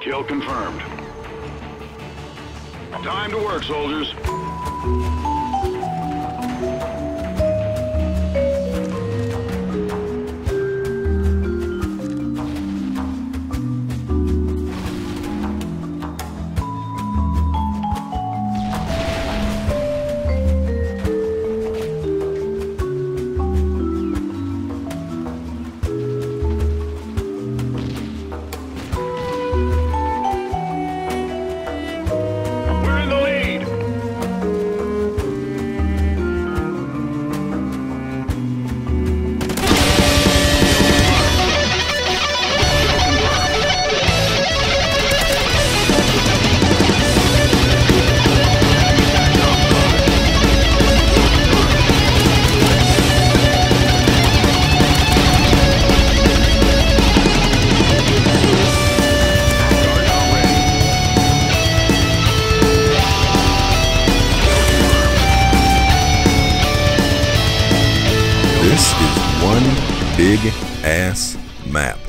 Kill confirmed. Time to work, soldiers. This is one big ass map.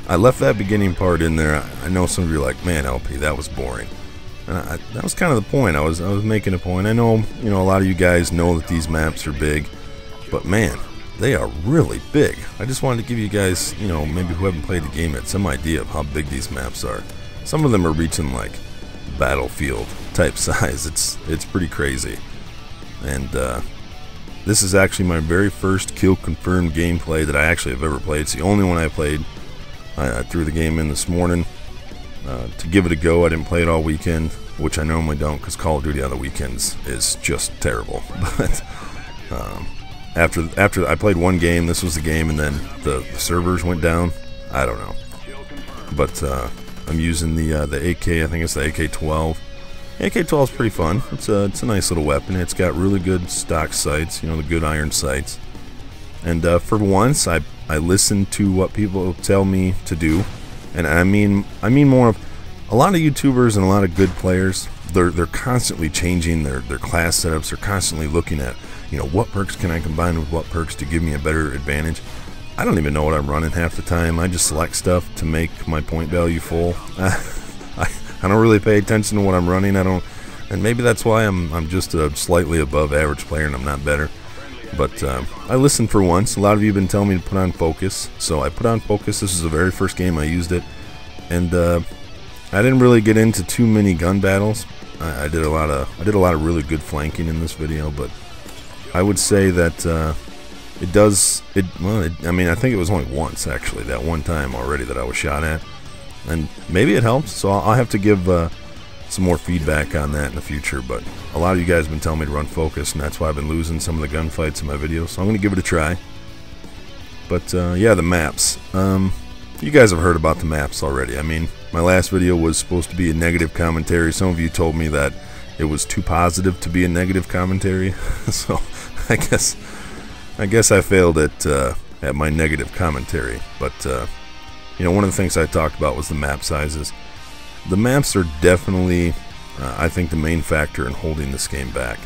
I left that beginning part in there. I know some of you are like, man, LP, that was boring. And that was kind of the point. I was making a point. I know, a lot of you guys know that these maps are big, but man, they are really big. I just wanted to give you guys, maybe who haven't played the game yet, some idea of how big these maps are. Some of them are reaching like battlefield type size. It's pretty crazy. And this is actually my very first kill confirmed gameplay that I actually have ever played. It's the only one I played. I threw the game in this morning to give it a go. I didn't play it all weekend, which I normally don't because Call of Duty on the weekends is just terrible. But after I played one game, this was the game, and then the servers went down. I don't know. But I'm using the AK. I think it's the AK-12. AK-12 is pretty fun. It's a nice little weapon. It's got really good stock sights, the good iron sights. And for once, I listen to what people tell me to do, and I mean more of a lot of YouTubers and a lot of good players. They're constantly changing their class setups. They're constantly looking at what perks can I combine with what perks to give me a better advantage. I don't even know what I'm running half the time. I just select stuff to make my point value full. I don't really pay attention to what I'm running. And maybe that's why I'm just a slightly above average player and I'm not better. But I listened for once. A lot of you have been telling me to put on focus, so I put on focus. This is the very first game I used it, and I didn't really get into too many gun battles. I did a lot of really good flanking in this video, but I would say that I mean, I think it was only once actually, that one time already that I was shot at. And maybe it helps, so I'll have to give some more feedback on that in the future. But a lot of you guys have been telling me to run focus, and that's why I've been losing some of the gunfights in my videos. So I'm going to give it a try. But yeah, the maps. You guys have heard about the maps already. I mean, my last video was supposed to be a negative commentary. Some of you told me that it was too positive to be a negative commentary. So I guess I failed at my negative commentary. But one of the things I talked about was the map sizes. The maps are definitely, I think, the main factor in holding this game back.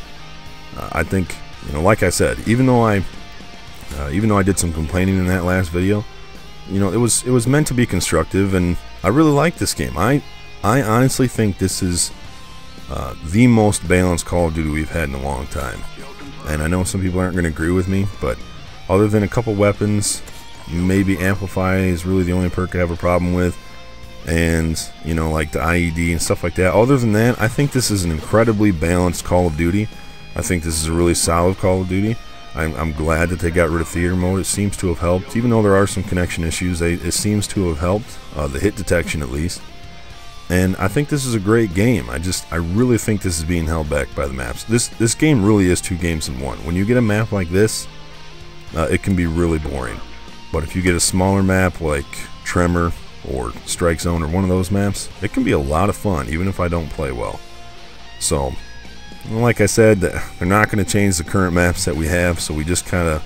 I think, like I said, even though I did some complaining in that last video, it was meant to be constructive, and I really like this game. I honestly think this is the most balanced Call of Duty we've had in a long time. And I know some people aren't going to agree with me, but other than a couple weapons, maybe Amplify is really the only perk I have a problem with, and like the IED and stuff like that. Other than that, I think this is an incredibly balanced Call of Duty. I think this is a really solid Call of Duty. I'm glad that they got rid of theater mode. It seems to have helped, even though there are some connection issues. It seems to have helped, the hit detection at least. And I think this is a great game. I really think this is being held back by the maps. This game really is two games in one. When you get a map like this, it can be really boring. But if you get a smaller map like Tremor or Strike Zone or one of those maps, it can be a lot of fun, even if I don't play well. So, like I said, they're not going to change the current maps that we have, so we got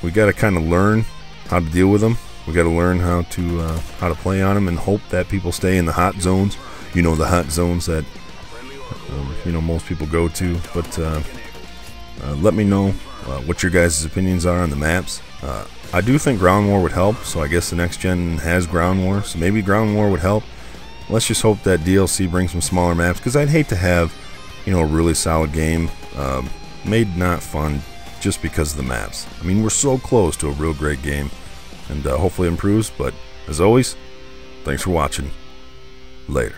to kind of learn how to deal with them. We got to learn how to play on them and hope that people stay in the hot zones. The hot zones that most people go to. But let me know what your guys' opinions are on the maps. I do think Ground War would help, so I guess the next gen has Ground War, so maybe Ground War would help. Let's just hope that DLC brings some smaller maps, because I'd hate to have, you know, a really solid game made not fun just because of the maps. I mean, we're so close to a real great game, and hopefully it improves. But as always, thanks for watching. Later.